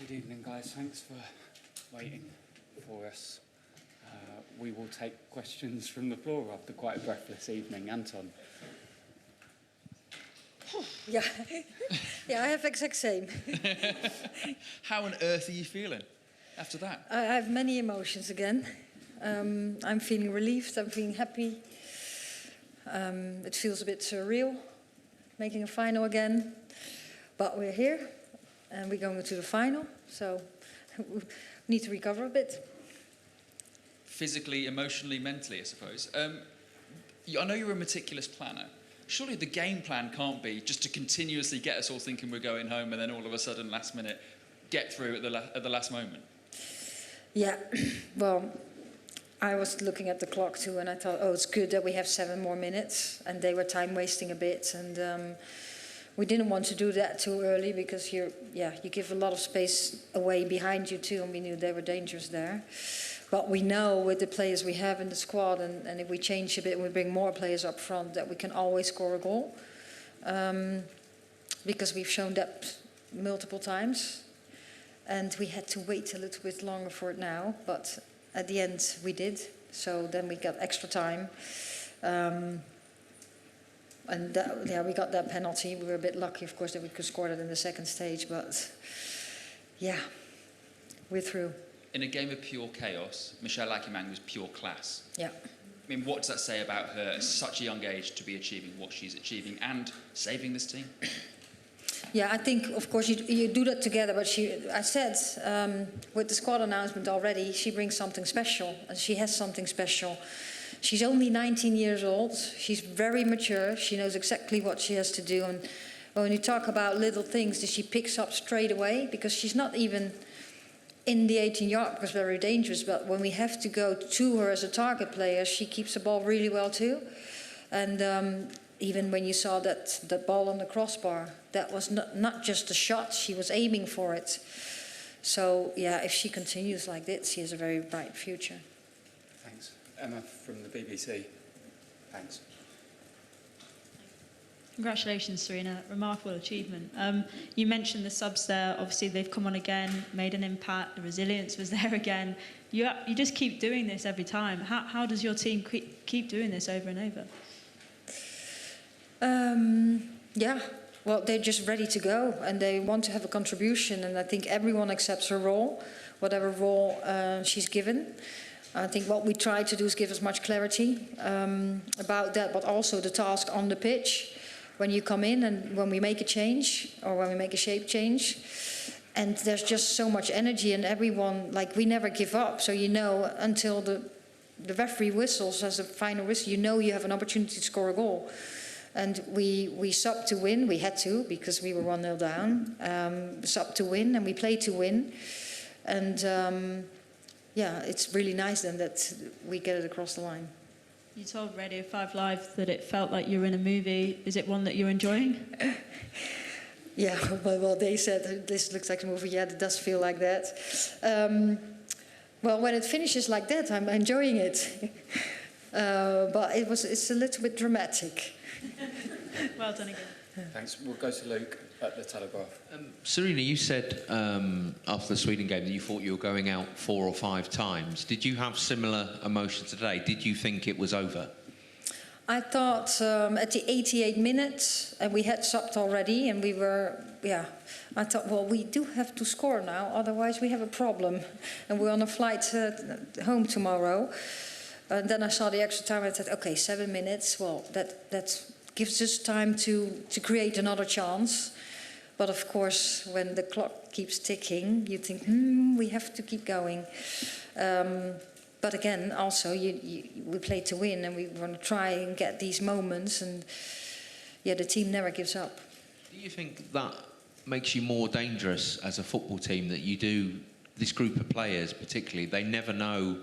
Good evening, guys. Thanks for waiting for us. We will take questions from the floor after quite a breathless evening. Anton. Yeah, yeah, I have exact same. How on earth are you feeling after that? I have many emotions again. I'm feeling relieved, I'm feeling happy. It feels a bit surreal, making a final again. But we're here, and we're going to the final, so we need to recover a bit. Physically, emotionally, mentally, I suppose. I know you're a meticulous planner. Surely the game plan can't be just to continuously get us all thinking we're going home and then all of a sudden, last minute, get through at the last moment. Yeah, well, I was looking at the clock too, and I thought, oh, it's good that we have 7 more minutes, and they were time wasting a bit, and we didn't want to do that too early because you give a lot of space away behind you too, and we knew they were dangerous there. But we know with the players we have in the squad, and if we change a bit and we bring more players up front, that we can always score a goal. Because we've shown that multiple times. And we had to wait a little bit longer for it now, but at the end we did. So then we got extra time. And we got that penalty. We were a bit lucky, of course, that we could score that in the second stage, but yeah, we're through. In a game of pure chaos, Sarina Wiegman was pure class. Yeah. I mean, what does that say about her at such a young age to be achieving what she's achieving and saving this team? Yeah, I think, of course, you do that together, but I said, with the squad announcement already, she brings something special, and she has something special. She's only 19 years old, she's very mature, she knows exactly what she has to do, and when you talk about little things that she picks up straight away, because she's not even in the 18-yard, because very dangerous, but when we have to go to her as a target player, she keeps the ball really well too. And even when you saw that ball on the crossbar, that was not just a shot, she was aiming for it. So yeah, if she continues like this, she has a very bright future. Thanks. Emma from the BBC. Thanks. Congratulations, Sarina. Remarkable achievement. You mentioned the subs there. Obviously, they've come on again, made an impact. The resilience was there again. You just keep doing this every time. How does your team keep doing this over and over? Yeah, well, they're just ready to go, and they want to have a contribution. And I think everyone accepts her role, whatever role she's given. I think what we try to do is give as much clarity about that, but also the task on the pitch. When you come in and when we make a change or when we make a shape change, and there's just so much energy, and everyone, like, we never give up. So you know, until the referee whistles as a final whistle, you know you have an opportunity to score a goal. And we subbed to win. We had to, because we were 1-0 down. Subbed to win, and we played to win. And yeah, it's really nice then that we get it across the line. You told Radio 5 Live that it felt like you were in a movie. Is it one that you're enjoying? Yeah, well, they said this looks like a movie. Yeah, it does feel like that. Well, when it finishes like that, I'm enjoying it. But it's a little bit dramatic. Well done again. Thanks. We'll go to Luke at the Telegraph. Sarina, you said after the Sweden game that you thought you were going out 4 or 5 times. Did you have similar emotions today? Did you think it was over? I thought at the 88 minutes, and we had subbed already, and we were, yeah, I thought, well, we do have to score now, otherwise we have a problem. And we're on a flight home tomorrow. And then I saw the extra time, and I said, okay, 7 minutes, well, that gives us time to create another chance. But of course, when the clock keeps ticking, you think, we have to keep going. But again, also, we play to win, and we want to try and get these moments. And yeah, the team never gives up. Do you think that makes you more dangerous as a football team, that you do, this group of players particularly, they never know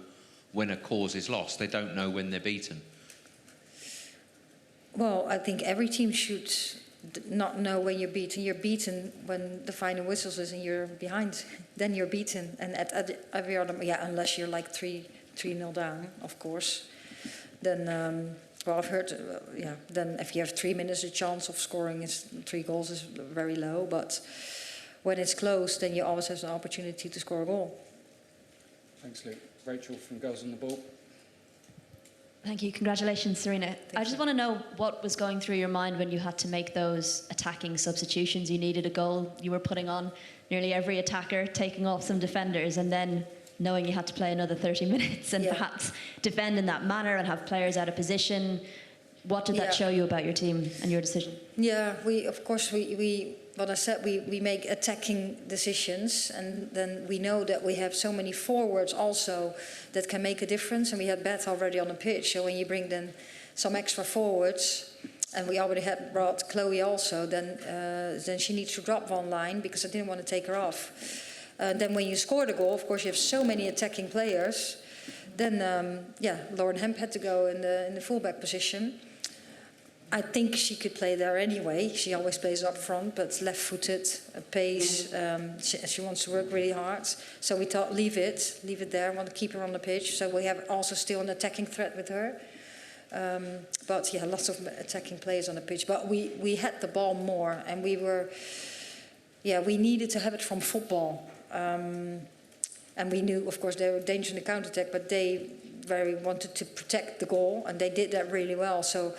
when a cause is lost? They don't know when they're beaten. Well, I think every team should not know when you're beaten. You're beaten when the final whistles is and you're behind. Then you're beaten. And at every other, yeah, unless you're like 3-0 down, of course. Then, well, I've heard, then if you have 3 minutes, the chance of scoring is 3 goals is very low. But when it's close, then you always have an opportunity to score a goal. Thanks, Luke. Rachel from Girls on the Ball. Thank you. Congratulations, Sarina. I just want to know what was going through your mind when you had to make those attacking substitutions. You needed a goal. You were putting on nearly every attacker, taking off some defenders, and then knowing you had to play another 30 minutes and perhaps defend in that manner and have players out of position. What did that show you about your team and your decision? Yeah, what I said, we make attacking decisions, and then we know that we have so many forwards also that can make a difference, and we had Beth already on the pitch, so when you bring then some extra forwards, and we already had brought Chloe also, then she needs to drop one line because I didn't want to take her off. Then when you score the goal, of course you have so many attacking players, then Lauren Hemp had to go in the fullback position. I think she could play there anyway. She always plays up front, but left-footed, pace. She wants to work really hard. So we thought, leave it there. Want to keep her on the pitch. So we have also still an attacking threat with her. But yeah, lots of attacking players on the pitch. But we had the ball more, and we needed to have it from football. And we knew, of course, they were dangerous in the counter-attack, but they very wanted to protect the goal, and they did that really well. So.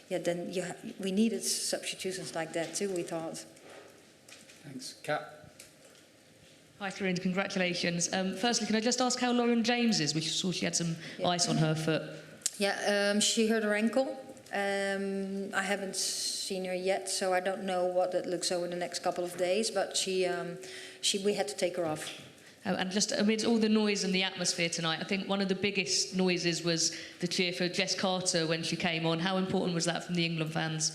Yeah, then we needed substitutions like that too, we thought. Thanks. Kat? Hi, Sarina, congratulations. Firstly, can I just ask how Lauren James is? We saw she had some ice on her foot. Yeah, she hurt her ankle. I haven't seen her yet, so I don't know what it looks over the next couple of days, but we had to take her off. And just amidst all the noise and the atmosphere tonight, I think one of the biggest noises was the cheer for Jess Carter when she came on. How important was that from the England fans?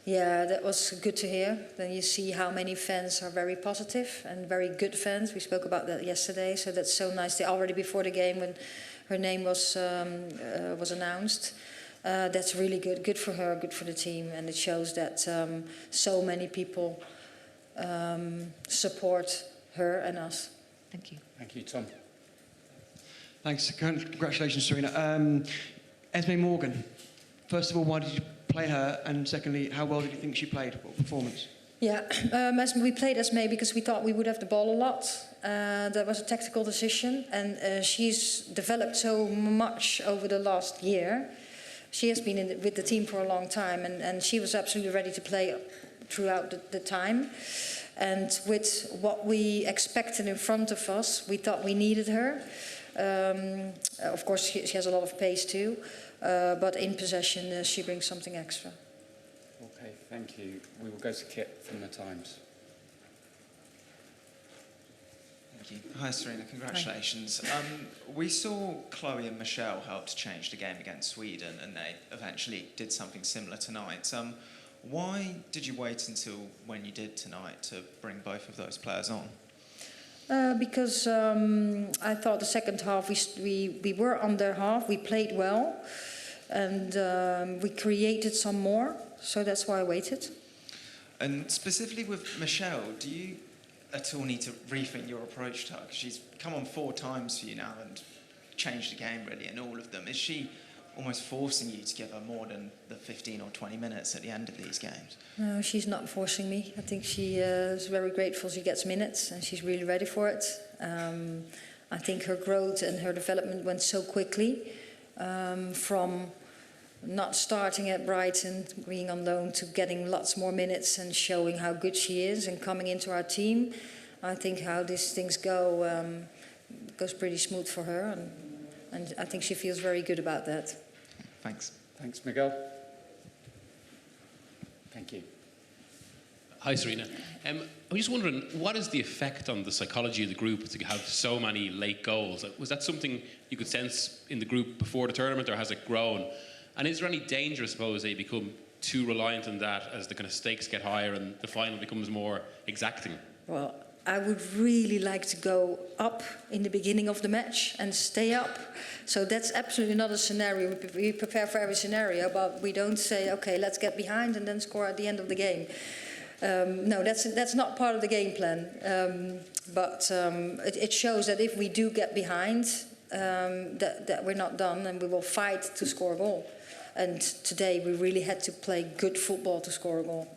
Yeah, that was good to hear. Then you see how many fans are very positive and very good fans. We spoke about that yesterday, so that's so nice. They already before the game, when her name was announced, that's really good. Good for her, good for the team, and it shows that so many people support her and us. Thank you. Thank you, Tom. Thanks. Congratulations, Sarina. Esme Morgan. First of all, why did you play her? And secondly, how well did you think she played? What performance? Yeah, we played Esme because we thought we would have the ball a lot. That was a tactical decision, and she's developed so much over the last year. She has been with the team for a long time, and she was absolutely ready to play throughout the time. And with what we expected in front of us, we thought we needed her. Of course, she has a lot of pace too, but in possession, she brings something extra. Okay, thank you. We will go to Kit from the Times. Thank you. Hi, Sarina. Congratulations. We saw Chloe and Michelle help to change the game against Sweden, and they eventually did something similar tonight. Why did you wait until when you did tonight to bring both of those players on? Because I thought the second half we were on their half, we played well, and we created some more, so that's why I waited. And specifically with Michelle, do you at all need to rethink your approach to her? Because she's come on 4 times for you now and changed the game really in all of them. Is she almost forcing you to give her more than the 15 or 20 minutes at the end of these games? No, she's not forcing me. I think she is very grateful she gets minutes, and she's really ready for it. I think her growth and her development went so quickly, from not starting at Brighton, being on loan, to getting lots more minutes and showing how good she is and coming into our team. I think how these things go goes pretty smooth for her, and I think she feels very good about that. Thanks. Thanks, Miguel. Thank you. Hi, Sarina. I'm just wondering, what is the effect on the psychology of the group to have so many late goals? Was that something you could sense in the group before the tournament, or has it grown? And is there any danger, I suppose, that you become too reliant on that as the kind of stakes get higher and the final becomes more exacting? Well, I would really like to go up in the beginning of the match and stay up. So that's absolutely not a scenario. We prepare for every scenario, but we don't say, okay, let's get behind and then score at the end of the game. No, that's not part of the game plan. But it shows that if we do get behind, that we're not done, and we will fight to score a goal. And today we really had to play good football to score a goal.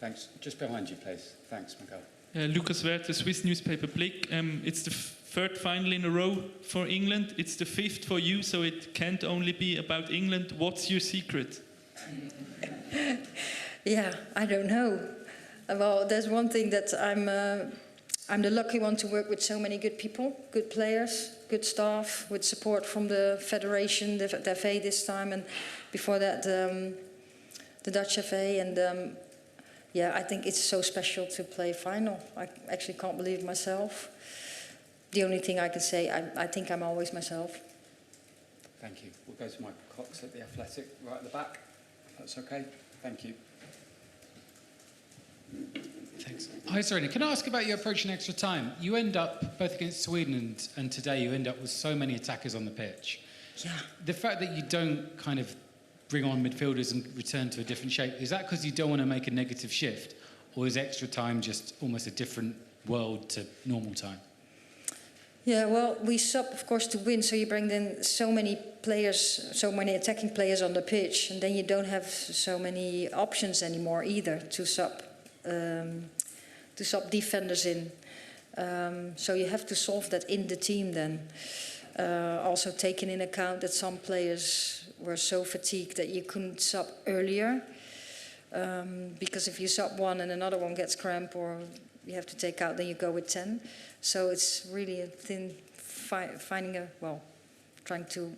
Thanks. Just behind you, please. Thanks, Miguel. Lucas Werther, Swiss newspaper Blick. It's the third final in a row for England. It's the fifth for you, so it can't only be about England. What's your secret? Yeah, I don't know. Well, there's one thing that I'm the lucky one to work with so many good people, good players, good staff, with support from the federation, the FA this time, and before that the Dutch FA. And yeah, I think it's so special to play final. I actually can't believe it myself. The only thing I can say, I think I'm always myself. Thank you. We'll go to Michael Cox at The Athletic, right at the back, if that's okay. Thank you. Thanks. Hi, Sarina. Can I ask about your approach in extra time? You end up, both against Sweden and today, you end up with so many attackers on the pitch. Yeah. The fact that you don't kind of bring on midfielders and return to a different shape, is that because you don't want to make a negative shift? Or is extra time just almost a different world to normal time? Yeah, well, we sub, of course, to win, so you bring in so many players, so many attacking players on the pitch, and then you don't have so many options anymore either to sub defenders in. So you have to solve that in the team then. Also taking in account that some players were so fatigued that you couldn't sub earlier. Because if you sub one and another one gets cramp or you have to take out, then you go with 10. So it's really a thin trying to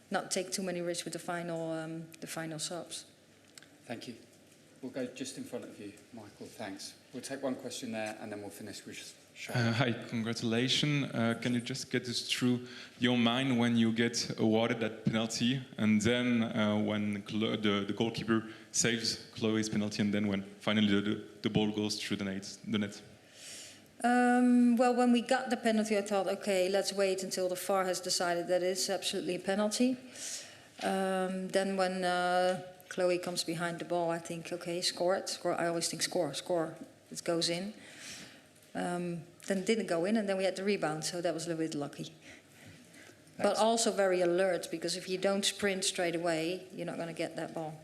not take too many risks with the final subs. Thank you. We'll go just in front of you, Michael. Thanks. We'll take one question there, and then we'll finish with Charlotte. Hi, congratulations. Can you just get us through your mind when you get awarded that penalty, and then when the goalkeeper saves Chloe's penalty, and then when finally the ball goes through the net? Well, when we got the penalty, I thought, okay, let's wait until the VAR has decided that it's absolutely a penalty. Then when Chloe comes behind the ball, I think, okay, score it. I always think score. It goes in. Then it didn't go in, and then we had the rebound, so that was a little bit lucky. But also very alert, because if you don't sprint straight away, you're not going to get that ball.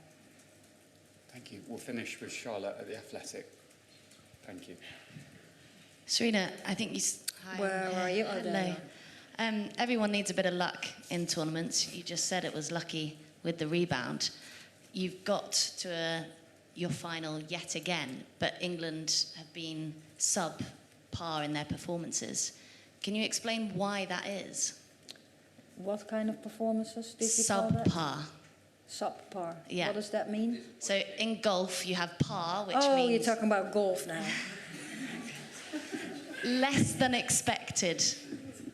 Thank you. We'll finish with Charlotte at The Athletic. Thank you. Sarina, I think you... Hi. Where are you? Oh, hello. Everyone needs a bit of luck in tournaments. You just said it was lucky with the rebound. You've got to your final yet again, but England have been sub-par in their performances. Can you explain why that is? What kind of performances did you call that? Sub-par. Sub-par. Yeah. What does that mean? So in golf, you have par, which means... Oh, you're talking about golf now. Less than expected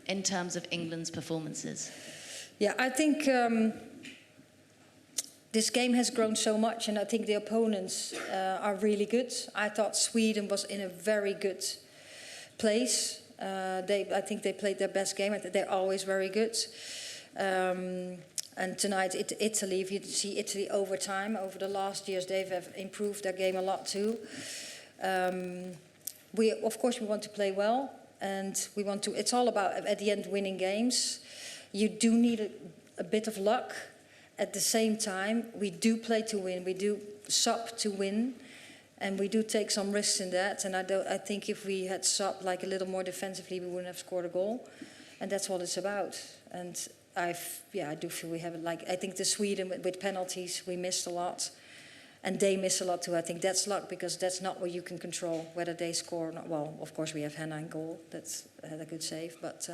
in terms of England's performances. Yeah, I think this game has grown so much, and I think the opponents are really good. I thought Sweden was in a very good place. I think they played their best game. They're always very good. And tonight, Italy, if you see Italy over time, over the last years, they have improved their game a lot too. Of course, we want to play well, and we want to. It's all about, at the end, winning games. You do need a bit of luck. At the same time, we do play to win. We do sub to win, and we do take some risks in that. And I think if we had sub like a little more defensively, we wouldn't have scored a goal. And that's what it's about. And I do feel we have it. Like, I think the Sweden with penalties, we missed a lot. And they miss a lot too. I think that's luck, because that's not what you can control, whether they score or not. Well, of course, we have Hannah in goal. That's had a good save. But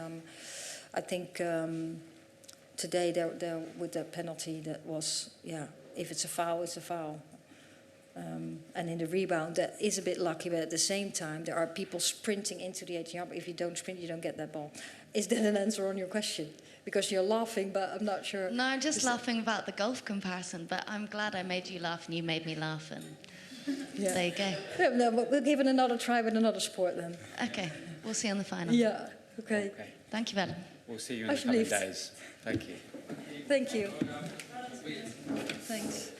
I think today, there with the penalty, that was, if it's a foul, it's a foul. And in the rebound, that is a bit lucky. But at the same time, there are people sprinting into the 18-yard. If you don't sprint, you don't get that ball. Is that an answer on your question? Because you're laughing, but I'm not sure. No, I'm just laughing about the golf comparison, but I'm glad I made you laugh and you made me laugh, and there you go. Yeah, no, we'll give it another try with another sport then. Okay, we'll see you on the final. Yeah, okay. Thank you, Ellen. We'll see you in the coming days. Thank you. Thank you. Thanks.